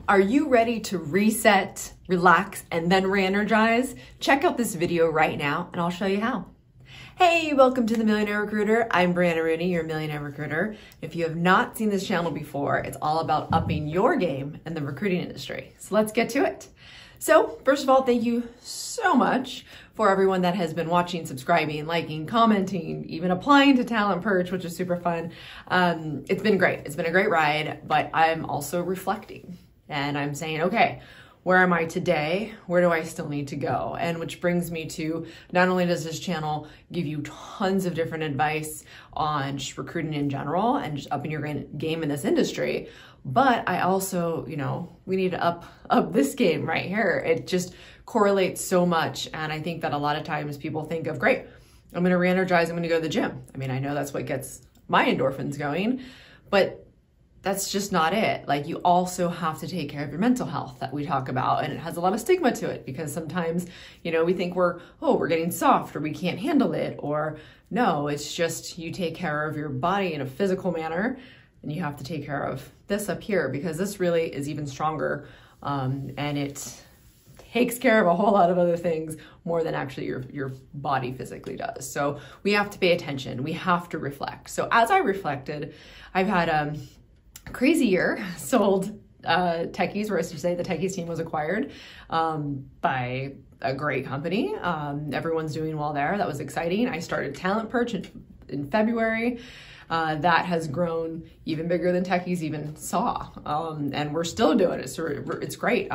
Are you ready to reset, relax, and then re-energize? Check out this video right now and I'll show you how. Hey, welcome to the Millionaire Recruiter. I'm Brianna Rooney, your Millionaire Recruiter. If you have not seen this channel before, it's all about upping your game in the recruiting industry. So let's get to it. So first of all, thank you so much for everyone that has been watching, subscribing, liking, commenting, even applying to Talent Perch, which is super fun. It's been great. It's been a great ride, but I'm also reflecting and I'm saying, okay, where am I today? Where do I still need to go? And which brings me to, not only does this channel give you tons of different advice on just recruiting in general and just upping your game in this industry, but I also, we need to up this game right here. It just correlates so much. And I think that a lot of times people think of, great, I'm going to re-energize, I'm going to go to the gym. I mean, I know that's what gets my endorphins going, but that's just not it. Like, you also have to take care of your mental health that we talk about. And it has a lot of stigma to it because sometimes, we think we're getting soft or we can't handle it, or no, it's just you take care of your body in a physical manner and you have to take care of this up here because this really is even stronger. And it takes care of a whole lot of other things more than actually your body physically does. So we have to pay attention. We have to reflect. So as I reflected, I've had crazy year, sold Techies, or as you say, the Techies team was acquired by a great company. Everyone's doing well there. That was exciting. I started Talent Perch in February. That has grown even bigger than Techies even saw. And we're still doing it. So it's great.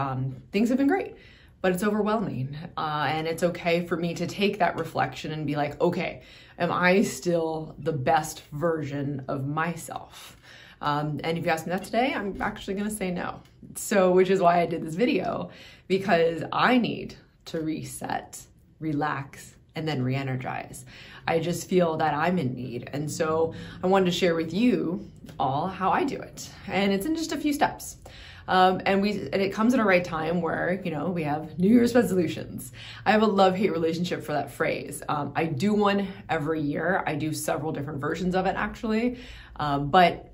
Things have been great, but it's overwhelming. And it's okay for me to take that reflection and be like, okay, am I still the best version of myself? And if you ask me that today, I'm actually going to say no. So, which is why I did this video, because I need to reset, relax, and then re-energize. I just feel that I'm in need. And so I wanted to share with you all how I do it. And it's in just a few steps. And it comes at a right time where, we have New Year's resolutions. I have a love-hate relationship for that phrase. I do one every year. I do several different versions of it actually. But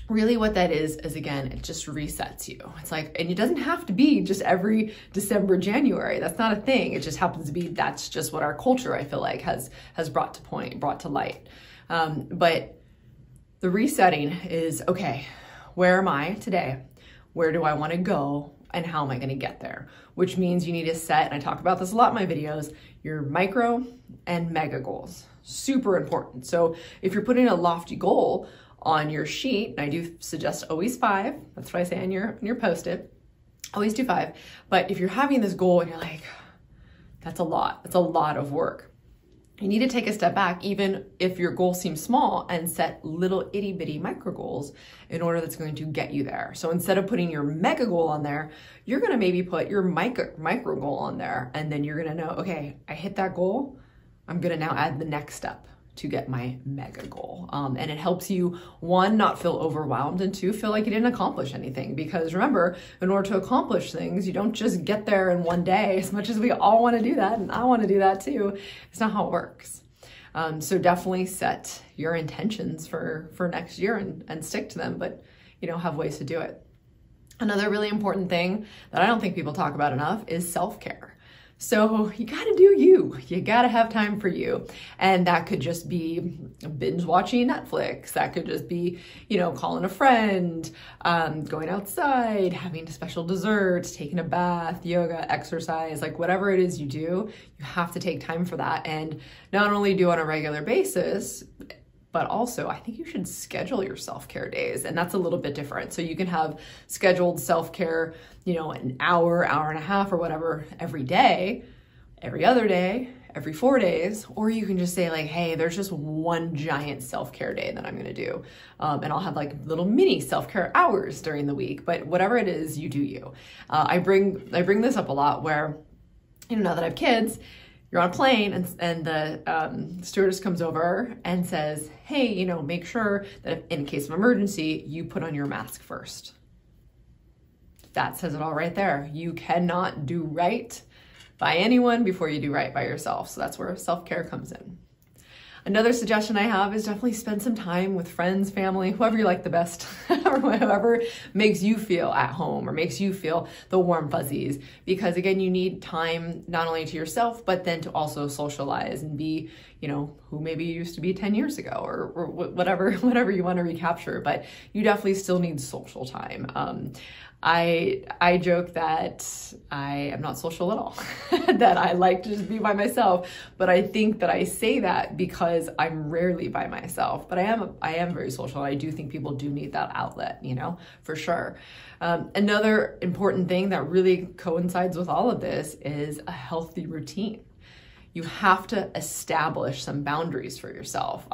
really what that is again, it just resets you. It's like, and it doesn't have to be just every December, January. That's not a thing. It just happens to be, that's just what our culture, I feel like, has brought to light. But the resetting is, okay, where am I today? Where do I want to go? And how am I going to get there? Which means you need to set, and I talk about this a lot in my videos, your micro and mega goals. Super important. So if you're putting a lofty goal on your sheet, and I do suggest always 5. That's what I say on your post-it. Always do 5. But if you're having this goal and you're like, that's a lot. That's a lot of work. You need to take a step back, even if your goal seems small, and set little itty bitty micro goals in order that's going to get you there. So instead of putting your mega goal on there, you're going to maybe put your micro goal on there. And then you're going to know, okay, I hit that goal. I'm going to now add the next step to get my mega goal. And it helps you, 1, not feel overwhelmed, and 2, feel like you didn't accomplish anything. Because remember, in order to accomplish things, you don't just get there in one day, as much as we all want to do that, and I want to do that too. It's not how it works. So definitely set your intentions for next year and stick to them, but have ways to do it. Another really important thing that I don't think people talk about enough is self-care. So you gotta do you. You gotta have time for you. And that could just be binge watching Netflix. That could just be, calling a friend, going outside, having special desserts, taking a bath, yoga, exercise, like whatever it is you do, you have to take time for that. And not only do on a regular basis, but also I think you should schedule your self-care days, and that's a little bit different. So you can have scheduled self-care, an hour and a half or whatever every day, every other day, every 4 days, or you can just say like, hey, there's just one giant self-care day that I'm gonna do. And I'll have like little mini self-care hours during the week, but whatever it is, you do you. I bring this up a lot where, now that I have kids, you're on a plane and the stewardess comes over and says, hey, make sure that if, in case of emergency, you put on your mask first. That says it all right there. You cannot do right by anyone before you do right by yourself. So that's where self-care comes in. Another suggestion I have is definitely spend some time with friends, family, whoever you like the best, or whoever makes you feel at home or makes you feel the warm fuzzies. Because again, you need time not only to yourself, but then to also socialize and be, you know, who maybe you used to be 10 years ago or whatever you want to recapture. But you definitely still need social time. I joke that I am not social at all, that I like to just be by myself, but I think that I say that because I'm rarely by myself, but I am very social. I do think people do need that outlet, you know, for sure. Another important thing that really coincides with all of this is a healthy routine. You have to establish some boundaries for yourself.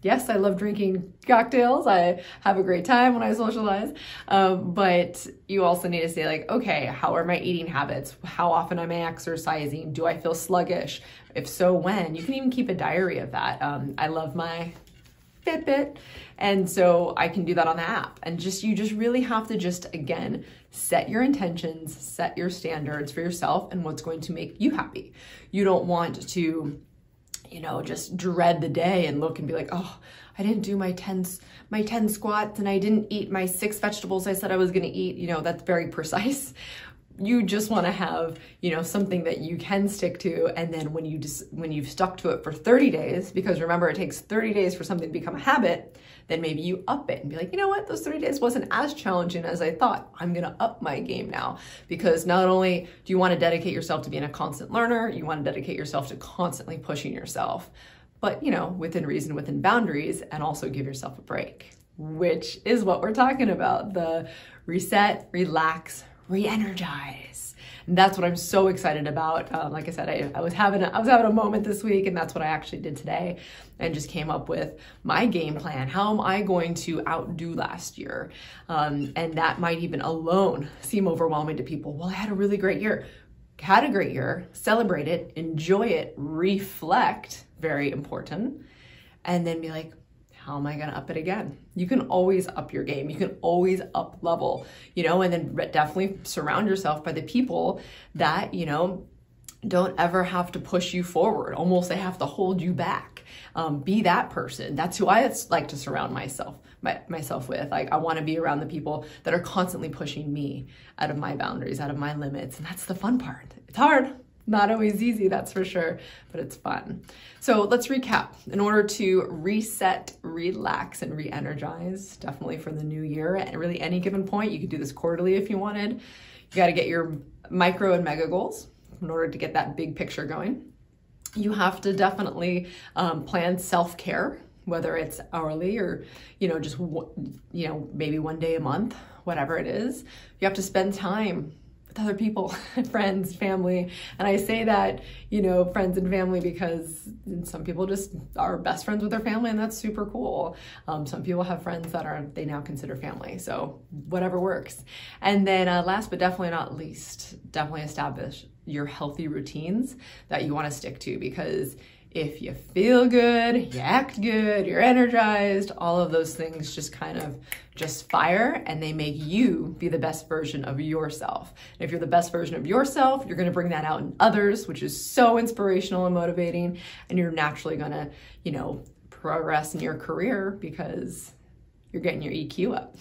Yes, I love drinking cocktails. I have a great time when I socialize. But you also need to say like, okay, how are my eating habits? How often am I exercising? Do I feel sluggish? If so, when? You can even keep a diary of that. I love my Fitbit. And so I can do that on the app. And you just really have to just, again, set your intentions, set your standards for yourself and what's going to make you happy. You don't want to, you know, just dread the day and look and be like, oh, I didn't do my 10 squats and I didn't eat my 6 vegetables I said I was going to eat. You know, that's very precise. You just want to have, you know, something that you can stick to. And then when you've stuck to it for 30 days, because remember, it takes 30 days for something to become a habit, then maybe you up it and be like, you know what, those 30 days wasn't as challenging as I thought. I'm going to up my game now, because not only do you want to dedicate yourself to being a constant learner, you want to dedicate yourself to constantly pushing yourself, but, you know, within reason, within boundaries, and also give yourself a break, which is what we're talking about, the reset, relax, re-energize. And that's what I'm so excited about. Like I said, I was having a moment this week, and that's what I actually did today, and just came up with my game plan. How am I going to outdo last year? And that might even alone seem overwhelming to people. Well, I had a really great year. Had a great year, celebrate it, enjoy it, reflect, very important, and then be like, how am I going to up it again? You can always up your game. You can always up level, you know, and then definitely surround yourself by the people that, you know, don't ever have to push you forward. Almost they have to hold you back. Be that person. That's who I like to surround myself with. Like, I want to be around the people that are constantly pushing me out of my boundaries, out of my limits. And that's the fun part. It's hard. Not always easy, that's for sure, but it's fun. So let's recap. In order to reset, relax, and re-energize, definitely for the new year, and really any given point, you could do this quarterly if you wanted. You got to get your micro and mega goals in order to get that big picture going. You have to definitely plan self-care, whether it's hourly or, you know, just, you know, maybe one day a month, whatever it is. You have to spend time other people, friends, family. And I say that, you know, friends and family, because some people just are best friends with their family, and that's super cool. Some people have friends that they now consider family. So whatever works. And then last but definitely not least, definitely establish your healthy routines that you want to stick to, because if you feel good, you act good, you're energized, all of those things just kind of just fire, and they make you be the best version of yourself. And if you're the best version of yourself, you're going to bring that out in others, which is so inspirational and motivating. And you're naturally going to, you know, progress in your career because you're getting your EQ up.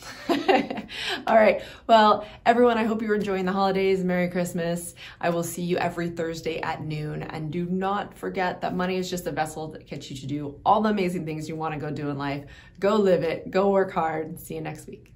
All right. Well, everyone, I hope you're enjoying the holidays. Merry Christmas. I will see you every Thursday at noon. And do not forget that money is just a vessel that gets you to do all the amazing things you want to go do in life. Go live it. Go work hard. See you next week.